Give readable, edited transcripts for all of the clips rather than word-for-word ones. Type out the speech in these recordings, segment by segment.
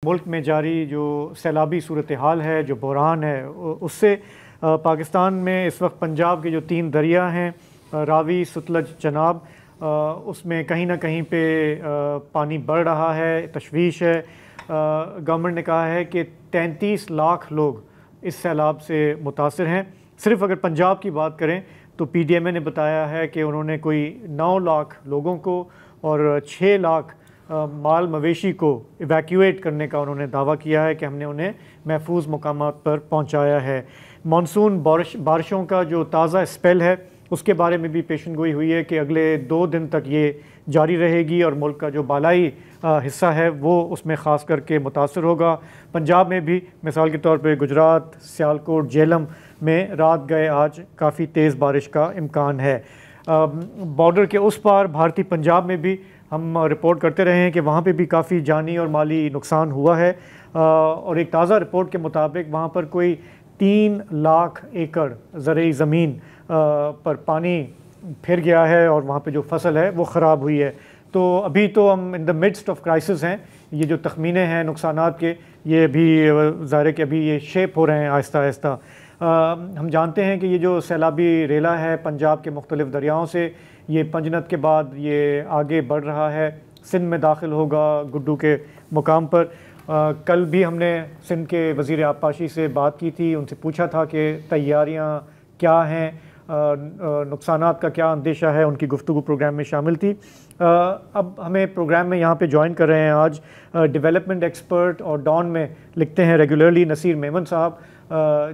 ملک میں جاری جو سیلابی صورتحال ہے، جو بحران ہے، اس سے پاکستان میں اس وقت پنجاب کے جو 3 دریا ہیں، راوی، ستلج، چناب، اس میں کہیں نہ کہیں پہ پانی بڑھ رہا ہے، تشویش ہے۔ گورنمنٹ نے کہا ہے کہ 33 لاکھ لوگ اس سیلاب سے متاثر ہیں۔ صرف اگر پنجاب کی بات کریں تو پی ڈی ایم اے نے بتایا ہے کہ انہوں نے کوئی 9 لاکھ لوگوں کو اور 6 لاکھ مال مویشی کو ایویکیویٹ کرنے کا انہوں نے دعویٰ کیا ہے کہ ہم نے انہیں محفوظ مقامات پر پہنچایا ہے۔ مانسون بارشوں کا جو تازہ اسپیل ہے اس کے بارے میں بھی پیشن گوئی ہوئی ہے کہ اگلے 2 دن تک یہ جاری رہے گی اور ملک کا جو بالائی حصہ ہے وہ اس میں خاص کر کے متاثر ہوگا۔ پنجاب میں بھی مثال کے طور پہ گجرات، سیالکوٹ، جہلم میں رات گئے آج کافی تیز بارش کا امکان ہے۔ بارڈر کے اس پار بھارتی پنجاب میں بھی ہم رپورٹ کرتے رہے ہیں کہ وہاں پہ بھی کافی جانی اور مالی نقصان ہوا ہے، اور ایک تازہ رپورٹ کے مطابق وہاں پر کوئی 3 لاکھ ایکڑ زرعی زمین پر پانی پھر گیا ہے اور وہاں پہ جو فصل ہے وہ خراب ہوئی ہے۔ تو ابھی تو ہم ان دا مڈسٹ آف کرائسس ہیں۔ یہ جو تخمینے ہیں نقصانات کے، یہ بھی ظاہر ہے کہ ابھی یہ شیپ ہو رہے ہیں آہستہ آہستہ۔ ہم جانتے ہیں کہ یہ جو سیلابی ریلا ہے پنجاب کے مختلف دریاؤں سے، یہ پنجنت کے بعد یہ آگے بڑھ رہا ہے، سندھ میں داخل ہوگا گڈو کے مقام پر۔ کل بھی ہم نے سندھ کے وزیر آبپاشی سے بات کی تھی، ان سے پوچھا تھا کہ تیاریاں کیا ہیں، نقصانات کا کیا اندیشہ ہے، ان کی گفتگو پروگرام میں شامل تھی۔ اب ہمیں پروگرام میں یہاں پہ جوائن کر رہے ہیں آج ڈیولپمنٹ ایکسپرٹ اور ڈان میں لکھتے ہیں ریگولرلی نصیر میمن صاحب،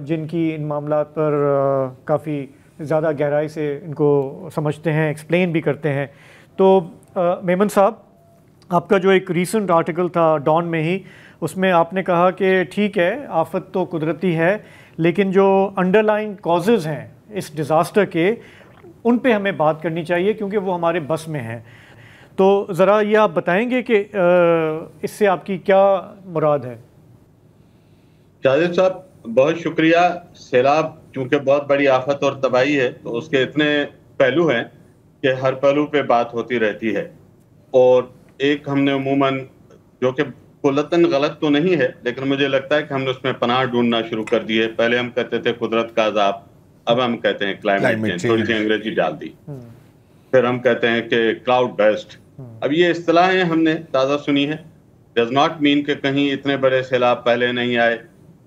جن کی ان معاملات پر کافی زیادہ گہرائی سے ان کو سمجھتے ہیں، ایکسپلین بھی کرتے ہیں۔ تو میمن صاحب، آپ کا جو ایک ریسنٹ آرٹیکل تھا ڈان میں ہی، اس میں آپ نے کہا کہ ٹھیک ہے آفت تو قدرتی ہے، لیکن جو انڈر لائن کازز ہیں اس ڈیزاسٹر کے، ان پہ ہمیں بات کرنی چاہیے کیونکہ وہ ہمارے بس میں ہیں۔ تو ذرا یہ آپ بتائیں گے کہ اس سے آپ کی کیا مراد ہے؟ شاہد صاحب بہت شکریہ۔ سیلاب چونکہ بہت بڑی آفت اور تباہی ہے تو اس کے اتنے پہلو ہیں کہ ہر پہلو پہ بات ہوتی رہتی ہے، اور ایک ہم نے عموماً، جو کہ کلتاً غلط تو نہیں ہے لیکن مجھے لگتا ہے کہ ہم نے اس میں پناہ ڈھونڈنا شروع کر دی ہے۔ پہلے ہم کہتے تھے قدرت کا عذاب، اب ہم کہتے ہیں کلائمیٹ چینج، تھوڑی سی انگریزی ڈال دی۔ پھر ہم کہتے ہیں کہ کلاؤڈ بیسٹ۔ اب یہ اصطلاحیں ہم نے تازہ سنی ہے، ڈز ناٹ مین کہ کہیں اتنے بڑے سیلاب پہلے نہیں آئے۔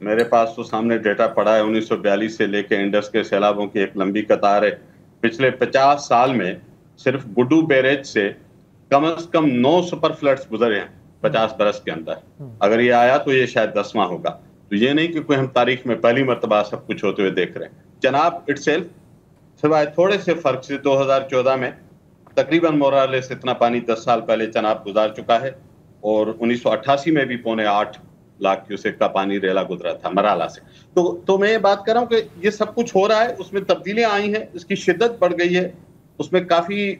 میرے پاس تو سامنے ڈیٹا پڑا ہے، 1942 سے لے کے انڈس کے سیلابوں کی ایک لمبی قطار ہے۔ پچھلے 50 سال میں صرف گڈو بیریج سے کم از کم 9 سپر فلڈز گزرے ہیں 50 برس کے اندر۔ اگر یہ آیا تو یہ شاید 10واں ہوگا۔ تو یہ نہیں کہ کوئی ہم تاریخ میں پہلی مرتبہ سب کچھ ہوتے ہوئے دیکھ رہے ہیں۔ چناب اٹ سیلف سوائے تھوڑے سے فرق سے 2014 میں تقریباً مورالے سے اتنا پانی 10 سال پہلے چناب گزار چکا ہے، اور 1988 میں بھی 7.25 لاکھ کیوسیک کا پانی ریلا گزرا تھا مرالا سے۔ تو میں یہ بات کر رہا ہوں کہ یہ سب کچھ ہو رہا ہے، اس میں تبدیلیاں آئی ہیں، اس کی شدت بڑھ گئی ہے، اس میں کافی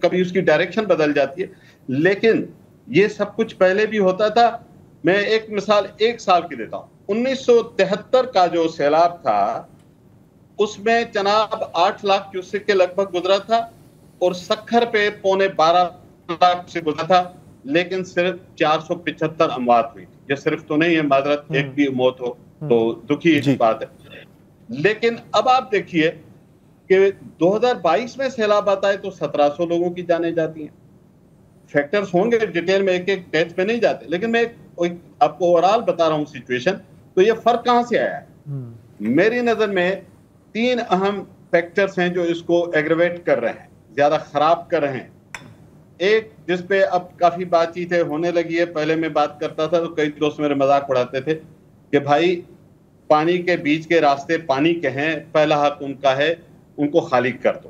کبھی اس کی ڈائریکشن بدل جاتی ہے، لیکن یہ سب کچھ پہلے بھی ہوتا تھا۔ میں ایک مثال 1 سال کی دیتا ہوں۔ 1973 کا جو سیلاب تھا اس میں چناب 8 لاکھ کیوسیک کے لگ بھگ گزرا تھا، اور سکھر پہ 12.25 لاکھ سے گزرا تھا، لیکن صرف 475 اموات ہوئی تھی۔ یہ صرف تو نہیں ہے، معذرت، ایک بھی موت ہو تو دکھی بات ہے۔ لیکن اب آپ دیکھیے کہ 2022 میں سیلاب آتا ہے تو 1700 لوگوں کی جانیں جاتی ہیں۔ فیکٹرز ہوں گے ڈیٹیل میں، ایک ڈیتھ پہ نہیں جاتے، لیکن میں آپ کو اوورال بتا رہا ہوں سچویشن۔ تو یہ فرق کہاں سے آیا ہے؟ میری نظر میں 3 اہم فیکٹرز ہیں جو اس کو ایگریویٹ کر رہے ہیں، زیادہ خراب کر رہے ہیں۔ ایک جس پہ اب کافی بات چیتیں ہونے لگی ہے، پہلے میں بات کرتا تھا تو کئی دوست میرے مذاق اڑاتے تھے کہ بھائی پانی کے بیچ کے راستے پانی کے ہیں، پہلا حق ان کا ہے، ان کو خالی کر دو،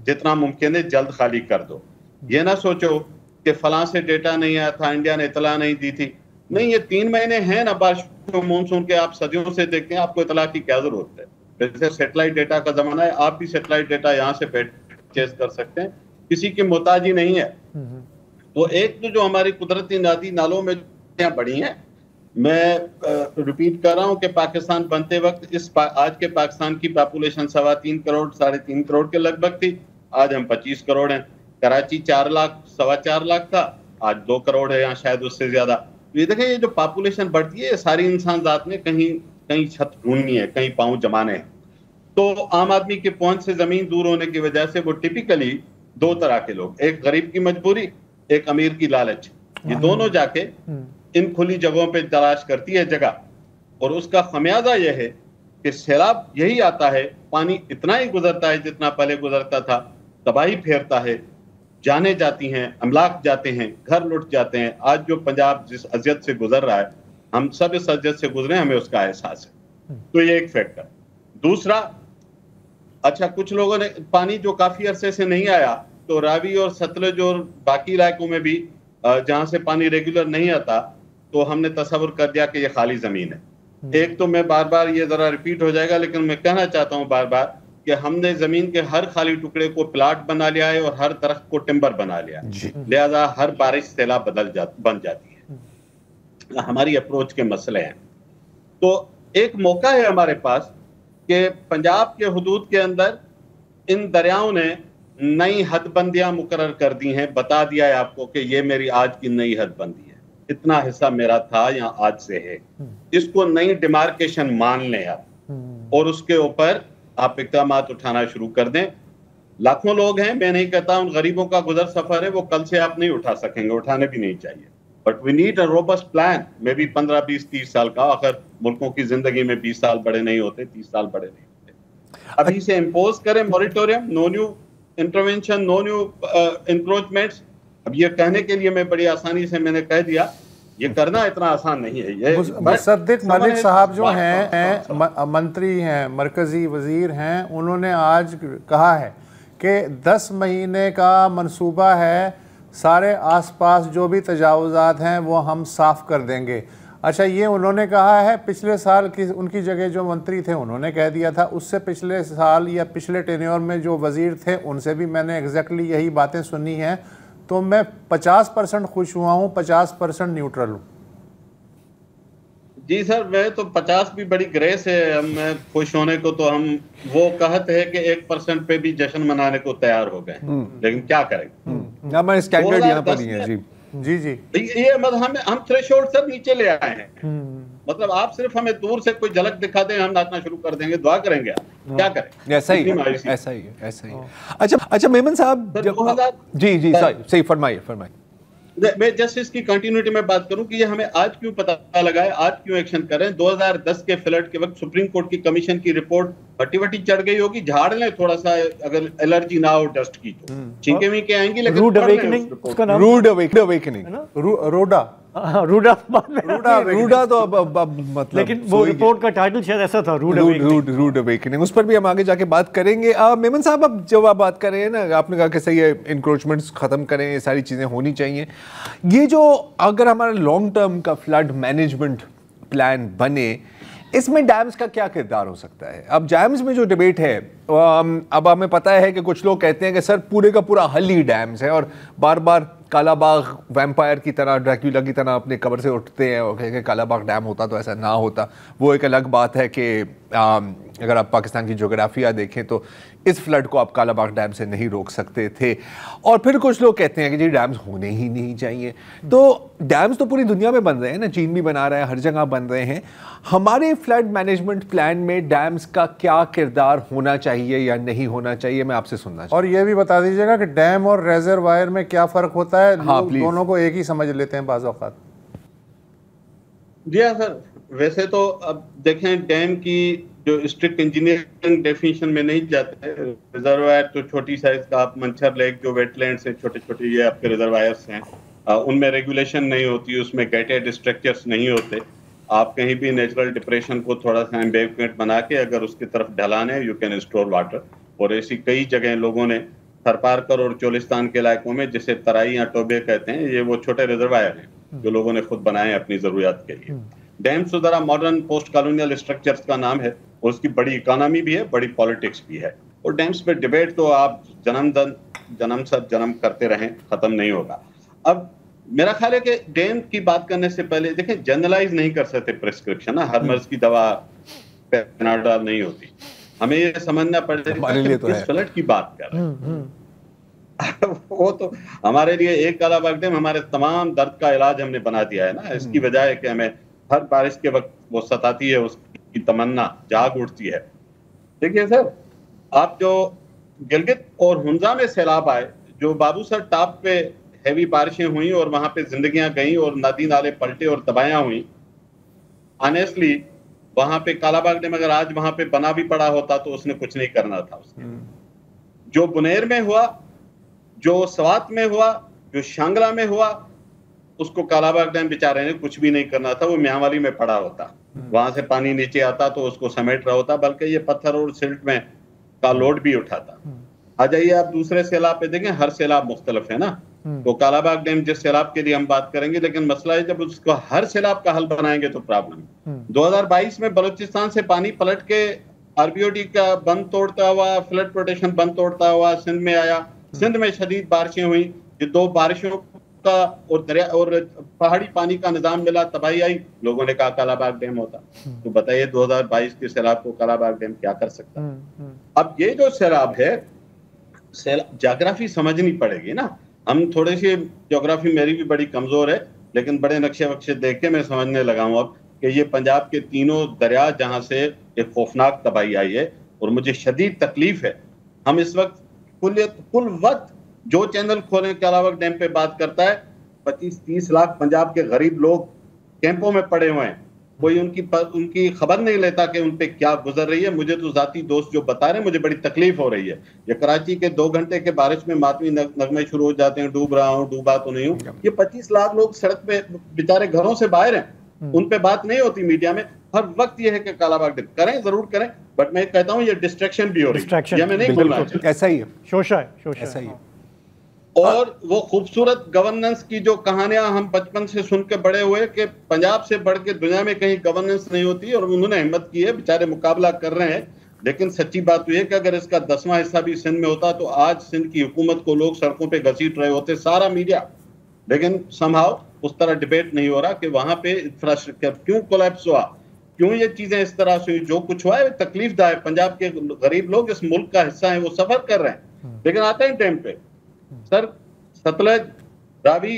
جتنا ممکن ہے جلد خالی کر دو۔ یہ نہ سوچو کہ فلاں سے ڈیٹا نہیں آیا تھا، انڈیا نے اطلاع نہیں دی تھی۔ نہیں، یہ 3 مہینے ہیں نا بارش مونسون کے، آپ صدیوں سے دیکھتے ہیں، آپ کو اطلاع کی کیا ضرورت ہے؟ جیسے سیٹلائٹ ڈیٹا کا زمانہ ہے، آپ بھی سیٹلائٹ ڈیٹا یہاں سے پرچیز کر سکتے ہیں، کسی کی محتاج ہی نہیں ہے۔ تو ایک تو جو ہماری قدرتی ندی نالوں میں بڑی ہیں، میں ریپیٹ کر رہا ہوں کہ پاکستان بنتے وقت آج کے پاکستان کی پاپولیشن 3.25 کروڑ 3.5 کروڑ کے لگ بھگ تھی، آج ہم 25 کروڑ ہیں۔ کراچی 4 لاکھ 4.25 لاکھ تھا، آج 2 کروڑ ہے، یا شاید اس سے زیادہ۔ یہ دیکھیں یہ جو پاپولیشن بڑھتی ہے ساری انسان ذات نے کہیں چھت ڈھونڈنی ہے, کہیں پاؤں جمانے ہیں. تو عام آدمی کے پہنچ سے زمین دور ہونے کی وجہ سے وہ ٹپیکلی دو طرح کے لوگ, ایک غریب کی مجبوری, ایک امیر کی لالچ, یہ دونوں جا کے ان کھلی جگہوں پہ تلاش کرتی ہے جگہ. اور اس کا خمیازہ یہ ہے کہ سیلاب یہی آتا ہے, پانی اتنا ہی گزرتا ہے جتنا پہلے گزرتا تھا, تباہی پھیرتا ہے, جانیں جاتی ہیں, املاک جاتے ہیں, گھر لٹ جاتے ہیں. آج جو پنجاب جس اذیت سے گزر رہا ہے, ہم سب اس اذیت سے گزرے, ہمیں اس کا احساس ہے. تو یہ ایک فیکٹر. دوسرا, اچھا کچھ لوگوں نے پانی جو کافی عرصے سے نہیں آیا, تو راوی اور ستلج اور باقی علاقوں میں بھی جہاں سے پانی ریگولر نہیں آتا, تو ہم نے تصور کر دیا کہ یہ خالی زمین ہے. ایک تو میں بار بار یہ ذرا ریپیٹ ہو جائے گا, لیکن میں کہنا چاہتا ہوں بار بار کہ ہم نے زمین کے ہر خالی ٹکڑے کو پلاٹ بنا لیا ہے اور ہر درخت کو ٹمبر بنا لیا, لہذا ہر بارش سیلاب بن جاتی ہے. ہماری اپروچ کے مسئلے ہیں. تو ایک موقع ہے ہمارے پاس کہ پنجاب کے حدود کے اندر ان دریاؤں نے نئی حد بندیاں مقرر کر دی ہیں. بتا دیا ہے آپ کو کہ یہ میری آج کی نئی حد بندی ہے, اتنا حصہ میرا تھا یا آج سے ہے. اس کو نئی ڈیمارکیشن مان لیں آپ, اور اس کے اوپر آپ اقدامات اٹھانا شروع کر دیں. لاکھوں لوگ ہیں, میں نہیں کہتا ان غریبوں کا گزر سفر ہے, وہ کل سے آپ نہیں اٹھا سکیں گے, اٹھانے بھی نہیں چاہیے. But we need a robust plan, میں بھی 15, 20, 30 سال کا. آخر ملکوں کی زندگی میں 20 سال بڑے نہیں ہوتے, 30 سال بڑے نہیں ہوتے. ابھی سے امپوز کریں موریٹوریم, نو نیو انٹرونشن, نو نیو انکروچمنٹس. اب یہ کہنے کے لیے میں بڑی آسانی سے میں نے کہہ دیا, یہ کرنا اتنا آسان نہیں ہے. یہ مصدق ملک صاحب جو ہیں منتری ہیں, مرکزی وزیر ہیں, انہوں نے آج کہا ہے کہ 10 مہینے کا منصوبہ ہے, سارے آس پاس جو بھی تجاوزات ہیں وہ ہم صاف کر دیں گے. اچھا یہ انہوں نے کہا ہے, پچھلے سال کی ان کی جگہ جو منتری تھے انہوں نے کہہ دیا تھا, اس سے پچھلے سال یا پچھلے ٹینیور میں جو وزیر تھے ان سے بھی میں نے ایگزیکٹلی یہی باتیں سنی ہیں. تو میں 50% خوش ہوا ہوں, 50% نیوٹرل ہوں. جی سر, میں تو 50 بھی بڑی گریس ہے. میں خوش ہونے کو تو ہم وہ کہت ہے کہ 1% پہ بھی جشن منانے کو تیار ہو گئے, لیکن کیا کریں, ہمارے اسٹینڈرڈ یہاں پر نہیں ہے. جی جی جی, یہ ہم تھریشولڈ سے نیچے لے آئے ہیں. مطلب آپ صرف ہمیں دور سے کوئی جھلک دکھا دیں, ہم ناچنا شروع کر دیں گے, دعا کریں گے, کیا کریں. ایسا ہی ہے. اچھا میمن صاحب, جی صحیح فرمائیے. میں جسٹ اس کی کنٹینیوٹی میں بات کروں کہ یہ ہمیں آج کیوں پتہ لگا ہے, آج کیوں ایکشن کر رہے ہیں. 2010 کے فلڈ کے وقت سپریم کورٹ کی کمیشن کی رپورٹ ہٹی چڑھ گئی ہوگی, جھاڑ لیں تھوڑا سا, اگر الرجی نہ ہو ڈسٹ کی تو چھینکیں بھی آئیں گی, لیکن روڈا تو مطلب, لیکن وہ رپورٹ کا ٹائٹل شاید ایسا تھا, روڈ اویکننگ. اس پر بھی ہم آگے جا کے بات کریں گے. میمن صاحب, اب جب آپ بات کر رہے ہیں نا, آپ نے کہا کہ صحیح ہے انکروچمنٹس ختم کریں, یہ ساری چیزیں ہونی چاہیے. یہ جو اگر ہمارا لانگ ٹرم کا فلڈ مینجمنٹ پلان بنے, اس میں ڈیمز کا کیا کردار ہو سکتا ہے؟ اب ڈیمز میں جو ڈیبیٹ ہے, اب ہمیں پتہ ہے کہ کچھ لوگ کہتے ہیں کہ سر پورے کا پورا حل ہی ڈیمز ہے, اور بار بار کالا باغ ویمپائر کی طرح, ڈریکولا کی طرح اپنے قبر سے اٹھتے ہیں اور کہیں کہ کالا باغ ڈیم ہوتا تو ایسا نہ ہوتا. وہ ایک الگ بات ہے کہ اگر آپ پاکستان کی جغرافیہ دیکھیں تو اس فلڈ کو آپ کالا باغ ڈیم سے نہیں روک سکتے تھے. اور پھر کچھ لوگ کہتے ہیں کہ جی ڈیمز ہونے ہی نہیں چاہیے. تو ڈیمز تو پوری دنیا میں بن رہے ہیں نا, چین بھی بنا رہا ہے, ہر جگہ بن رہے ہیں. ہمارے فلڈ مینجمنٹ پلان میں ڈیمز کا کیا کردار ہونا چاہیے یا نہیں ہونا چاہیے, میں آپ سے سننا چاہتا ہوں. اور یہ بھی بتا دیجیے گا کہ ڈیم اور ریزروائر میں کیا فرق ہوتا ہے, لوگ دونوں کو ایک ہی سمجھ لیتے ہیں بعض اوقات. جی ہاں سر, ویسے تو اب دیکھیں ڈیم کی جو اسٹرکٹ انجینئرنگ ڈیفینیشن میں نہیں جاتے. ریزروائر تو چھوٹی سائز کا, آپ منچر لیک جو ویٹ لینڈ سے چھوٹے چھوٹے یہ آپ کے ریزروائرس ہیں, ان میں ریگولیشن نہیں ہوتی, اس میں گیٹڈ اسٹرکچرس نہیں ہوتے. آپ کہیں بھی نیچرل ڈپریشن کو تھوڑا سا ایمبیکمنٹ بنا کے اگر اس کی طرف ڈھلان ہے, یو کین اسٹور واٹر. اور ایسی کئی جگہیں لوگوں نے تھرپارکر اور چولستان کے علاقوں میں, جسے ترائی یا ٹوبے کہتے ہیں, یہ وہ چھوٹے ریزروائر ہیں جو لوگوں نے خود بنائے اپنی ضروریات کے لیے. ڈیمز تو ذرا ماڈرن پوسٹ کالونیل اسٹرکچرز کا نام ہے, اور اس کی بڑی اکانومی بھی ہے, بڑی پالیٹکس بھی ہے. اور ڈیمز پہ ڈیبیٹ تو آپ جنم کرتے رہیں, ختم نہیں ہوگا. اب میرا خیال ہے کہ ڈیم کی بات کرنے سے پہلے دیکھیں جنرلائز نہیں کر سکتے پرسکرپشن, ہر مرض کی دوا پیناڈول نہیں ہوتی. ہمیں یہ سمجھنا پڑے گا کہ اس فلڈ کی بات کر رہے ہیں. وہ تو ہمارے لیے ایک کالا باغ ڈیم ہمارے تمام درد کا علاج ہم نے بنا دیا ہے نا. اس کی وجہ ہے کہ ہمیں ہر بارش کے وقت وہ ستاتی ہے, اس کی تمنا جاگ اٹھتی ہے. دیکھیے سر, آپ جو گلگت اور ہنزا میں سیلاب آئے, جو بابو سر ٹاپ پہ ہیوی بارشیں ہوئیں اور وہاں پہ زندگیاں گئیں اور ندی نالے پلٹے اور تباہیاں ہوئیں, آنیسٹلی وہاں پہ کالا باغ ڈیم اگر آج وہاں پہ بنا بھی پڑا ہوتا تو اس نے کچھ نہیں کرنا تھا. اس کے جو بنیر میں ہوا, جو سوات میں ہوا, جو شانگلہ میں ہوا, اس کو کالا باغ ڈیم بیچارے نے کچھ بھی نہیں کرنا تھا. وہ میانوالی میں پڑا ہوتا, وہاں سے پانی نیچے آتا تو اس کو سمیٹ رہا ہوتا, بلکہ یہ پتھر اور سلٹ میں کا لوڈ بھی اٹھاتا. آ جائیے آپ دوسرے سیلاب پہ دیکھیں, ہر سیلاب مختلف ہے نا. تو کالا باغ ڈیم جس سیلاب کے لیے ہم بات کریں گے, لیکن مسئلہ ہے جب اس کو ہر سیلاب کا حل بنائیں گے تو پرابلم. 2022 میں بلوچستان سے پانی پلٹ کے RBOD کا بند توڑتا ہوا, فلڈ پروٹیکشن بند توڑتا ہوا سندھ میں آیا. سندھ میں شدید بارشیں ہوئیں, یہ 2 بارشوں کا اور دریا اور پہاڑی پانی کا نظام ملا, تباہی آئی. لوگوں نے کہا کالا باغ ڈیم ہوتا. تو بتائیے 2022 کے سیلاب کو کالا باغ ڈیم کیا کر سکتا؟ اب یہ جو سیلاب ہے, جغرافی سمجھنی پڑے گی نا. ہم تھوڑی سی جغرافی میری بھی بڑی کمزور ہے, لیکن بڑے نقشے وقشے دیکھ کے میں سمجھنے لگا ہوں اب کہ یہ پنجاب کے تینوں دریا جہاں سے ایک خوفناک تباہی آئی ہے, اور مجھے شدید تکلیف ہے. ہم اس وقت کل وقت جو چینل کھولیں کالا باغ ڈیم پہ بات کرتا ہے. 25-30 لاکھ پنجاب کے غریب لوگ کیمپوں میں پڑے ہوئے ہیں, کوئی ان کی خبر نہیں لیتا کہ ان پہ کیا گزر رہی ہے. مجھے تو ذاتی دوست جو بتا رہے ہیں, مجھے بڑی تکلیف ہو رہی ہے. یہ کراچی کے 2 گھنٹے کے بارش میں ماتمی نغمے شروع ہو جاتے ہیں, ڈوب رہا ہوں, ڈوبا تو نہیں ہوں. یہ 25 لاکھ لوگ سڑک پہ بیچارے گھروں سے باہر ہیں, ان پہ بات نہیں ہوتی میڈیا میں. ہر وقت یہ ہے کہ کالا باغ ڈیم کریں, ضرور کریں, بٹ میں کہتا ہوں یہ ڈسٹریکشن بھی ہو رہی ہے, یہ میں نہیں بولنا چاہتا. ایسا ہی ہے, شوشہ ہے, ایسا ہی ہے. اور وہ خوبصورت گورننس کی جو کہانیاں ہم بچپن سے سن کے بڑے ہوئے کہ پنجاب سے بڑھ کے دنیا میں کہیں گورننس نہیں ہوتی, اور انہوں نے ہمت کی ہے, بیچارے مقابلہ کر رہے ہیں. لیکن سچی بات تو یہ کہ اگر اس کا 10واں حصہ بھی سندھ میں ہوتا تو آج سندھ کی حکومت کو لوگ سڑکوں پہ گھسیٹ رہے ہوتے, سارا میڈیا. لیکن سمہاؤ اس طرح ڈیبیٹ نہیں ہو رہا کہ وہاں پہ انفراسٹرکچر کیوں کولیپس ہوا, کیوں یہ چیزیں اس طرح سے ہوئی. جو کچھ ہوا ہے تکلیف دہ ہے. پنجاب کے غریب لوگ اس ملک کا حصہ ہیں, وہ سفر کر رہے ہیں. لیکن آتے ہیں ٹائم پہ سر, ستلج, راوی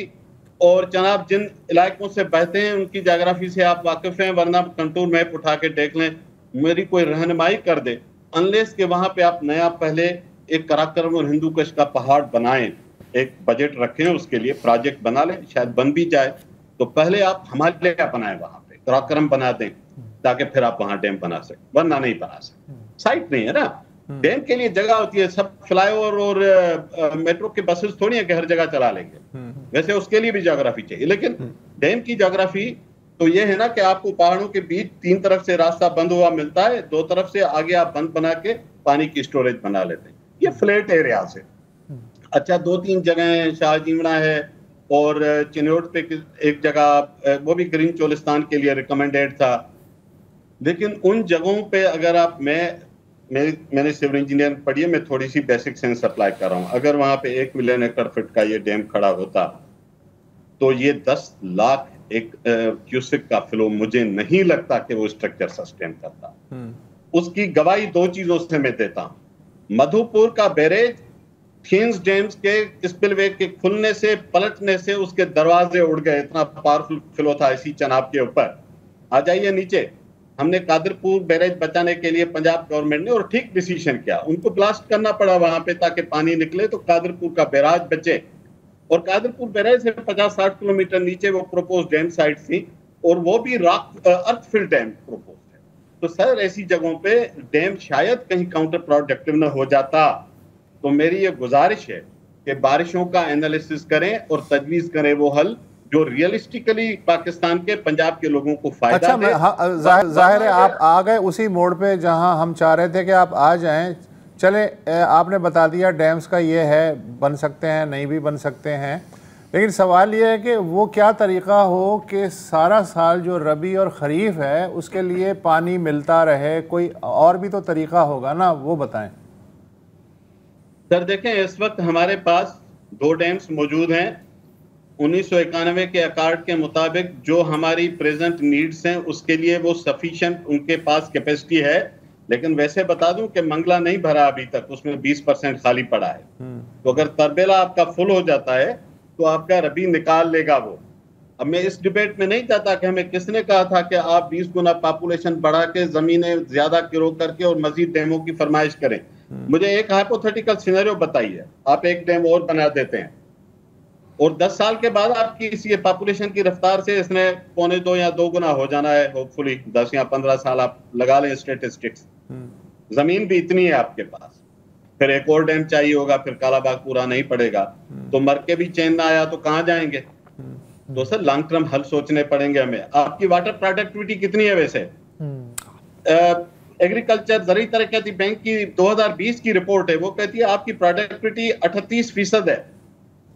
اور چناب جن علاقوں سے بہتے ہیں, ان کی جغرافی سے آپ واقف ہیں, ورنہ کنٹور میپ اٹھا کے دیکھ لیں, میری کوئی رہنمائی کر دے. انلیس کہ وہاں پہ آپ نیا پہلے ایک کراکرم اور ہندو کش کا پہاڑ بنائیں, ایک بجٹ رکھیں, اس کے لیے پروجیکٹ بنا لیں, شاید بن بھی جائے. تو پہلے آپ ہمالیہ بنائیں, وہاں پہ کراکرم بنا دیں, تاکہ پھر آپ وہاں ڈیم بنا سکیں, ورنہ نہیں بنا سکتے. سائٹ نہیں ہے نا. ڈیم کے لیے جگہ ہوتی ہے, سب فلائی اوور اور میٹرو کے بسز تھوڑی ہیں کہ ہر جگہ چلا لیں گے. ویسے اس کے لیے بھی جغرافی چاہیے, لیکن ڈیم کی جغرافی تو یہ ہے نا کہ آپ کو پہاڑوں کے بیچ 3 طرف سے راستہ بند ہوا ملتا ہے, 2 طرف سے آگے آپ بند بنا کے پانی کی اسٹوریج بنا لیتے ہیں. یہ فلیٹ ایریا سے. اچھا 2-3 جگہیں, شاہ جیمڑا ہے اور چنوٹ پہ ایک جگہ, وہ بھی گرین چولستان کے لیے ریکمینڈیڈ تھا. لیکن ان جگہوں پہ اگر آپ, میں نے سول انجینئر پڑھی ہے, میں تھوڑی سی بیسک سینس اپلائی کر رہا ہوں. اگر وہاں پہ 1 ملین ایکڑ فٹ کا یہ ڈیم کھڑا ہوتا تو یہ 10 لاکھ کیوسک کا فلو, مجھے نہیں لگتا کہ وہ اسٹرکچر سسٹین کرتا. اس کی گواہی 2 چیزوں سے میں دیتا ہوں. مدھو پور کا بیریج تھینز ڈیمز کے اسپل وے کے کھلنے سے, پلٹنے سے اس کے دروازے اڑ گئے, اتنا پاورفل فلو تھا اسی چناب کے اوپر. آ جائیے نیچے, ہم نے قادر پور بیریج بچانے کے لیے پنجاب گورنمنٹ نے, اور ٹھیک ڈیسیشن کیا, ان کو بلاسٹ کرنا پڑا وہاں پہ تاکہ پانی نکلے تو قادر پور کا بیراج بچے. اور قادر پور بیراج سے 50-60 کلومیٹر نیچے وہ پروپوز ڈیم سائٹ تھی, اور وہ بھی ارتھ فل ڈیم پروپوز ہے. تو سر ایسی جگہوں پہ ڈیم شاید کہیں کاؤنٹر پروڈکٹیو نہ ہو جاتا. تو میری یہ گزارش ہے کہ بارشوں کا انالیسس کریں اور تجویز کریں وہ حل جو ریئلسٹیکلی پاکستان کے, پنجاب کے لوگوں کو فائدہ دے. ظاہر ہے آپ آ گئے اسی موڑ پہ جہاں ہم چاہ رہے تھے کہ آپ آ جائیں. چلے آپ نے بتا دیا ڈیمز کا یہ ہے, بن سکتے ہیں, نہیں بھی بن سکتے ہیں, لیکن سوال یہ ہے کہ وہ کیا طریقہ ہو کہ سارا سال جو ربیع اور خریف ہے اس کے لیے پانی ملتا رہے. کوئی اور بھی تو طریقہ ہوگا نا, وہ بتائیں. سر دیکھیں, اس وقت ہمارے پاس 2 ڈیمز موجود ہیں. 1991 کے اکارڈ کے مطابق جو ہماری پریزنٹ نیڈز ہیں اس کے لیے وہ سفیشینٹ ان کے پاس کیپیسٹی ہے. لیکن ویسے بتا دوں کہ منگلہ نہیں بھرا ابھی تک, اس میں 20% خالی پڑا ہے. تو اگر تربیلا آپ کا فل ہو جاتا ہے تو آپ کا ربی نکال لے گا وہ. اب میں اس ڈیبیٹ میں نہیں چاہتا کہ ہمیں کس نے کہا تھا کہ آپ 20 گنا پاپولیشن بڑھا کے زمینیں زیادہ کرو کر کے اور مزید ڈیموں کی فرمائش کریں. مجھے ایک ہائپوتھیٹیکل سینیریو بتائیے, آپ ایک ڈیم اور بنا دیتے ہیں اور 10 سال کے بعد آپ کی اس پاپولیشن کی رفتار سے اس نے 1.25 یا 2 گنا ہو جانا ہے, ہوپ فلی 10 یا 15 سال آپ لگا لیں اسٹیٹسٹکس. زمین بھی اتنی ہے آپ کے پاس, پھر ایک اور ڈیم چاہیے ہوگا, پھر کالا باغ پورا نہیں پڑے گا, تو مر کے بھی چین نہ آیا تو کہاں جائیں گے؟ تو سر لانگ ٹرم حل سوچنے پڑیں گے ہمیں. آپ کی واٹر پروڈکٹیوٹی کتنی ہے ویسے؟ ایگریکلچر زرعی ترقیاتی بینک کی 2020 کی رپورٹ ہے, وہ کہتی ہے آپ کی پروڈکٹیوٹی 38% ہے,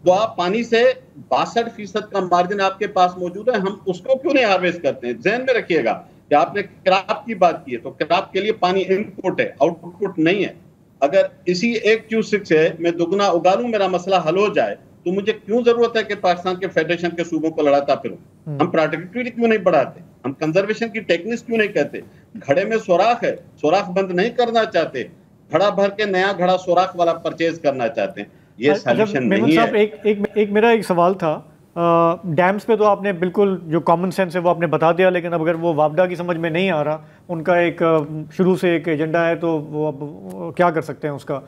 تو آپ پانی سے 62% کا مارجن آپ کے پاس موجود ہے, ہم اس کو کیوں نہیں ہارویسٹ کرتے ہیں؟ ذہن میں رکھیے گا کہ آپ نے کراپ کی بات کی ہے, تو کراپ کے لیے پانی ان پٹ ہے, آؤٹ پٹ نہیں ہے. اگر اسی 1Q6 سے میں دگنا اگا لوں, میرا مسئلہ حل ہو جائے, تو مجھے کیوں ضرورت ہے کہ پاکستان کے فیڈریشن کے صوبوں کو لڑاتا پھروں؟ ہم پروڈکٹیوٹی کیوں نہیں بڑھاتے؟ ہم کنزرویشن کی ٹیکنکس کیوں نہیں کہتے؟ گھڑے میں سوراخ ہے, سوراخ بند نہیں کرنا چاہتے, گھڑا بھر کے نیا گھڑا سوراخ والا پرچیز کرنا چاہتے ہیں. یہ سالوشن نہیں ہے. ایک میرا ایک سوال تھا, ڈیمز پہ تو آپ نے بالکل جو کامن سینس ہے وہ آپ نے بتا دیا, لیکن اب اگر وہ وابڈا کی سمجھ میں نہیں آ رہا, ان کا ایک شروع سے ایک ایجنڈا ہے, تو وہ اب کیا کر سکتے ہیں اس کا؟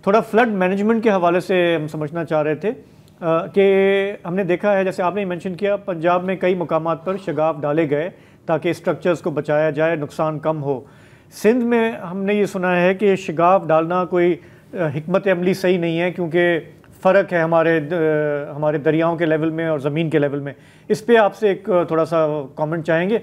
تھوڑا فلڈ مینجمنٹ کے حوالے سے ہم سمجھنا چاہ رہے تھے کہ ہم نے دیکھا ہے, جیسے آپ نے مینشن کیا, پنجاب میں کئی مقامات پر شگاف ڈالے گئے تاکہ اسٹرکچرز کو بچایا جائے, نقصان کم ہو. سندھ میں ہم نے یہ سنا ہے کہ شگاف ڈالنا کوئی حکمت عملی صحیح نہیں ہے, کیونکہ فرق ہے ہمارے دریاؤں کے لیول میں اور زمین کے لیول میں. اس پہ آپ سے ایک تھوڑا سا کامنٹ چاہیں گے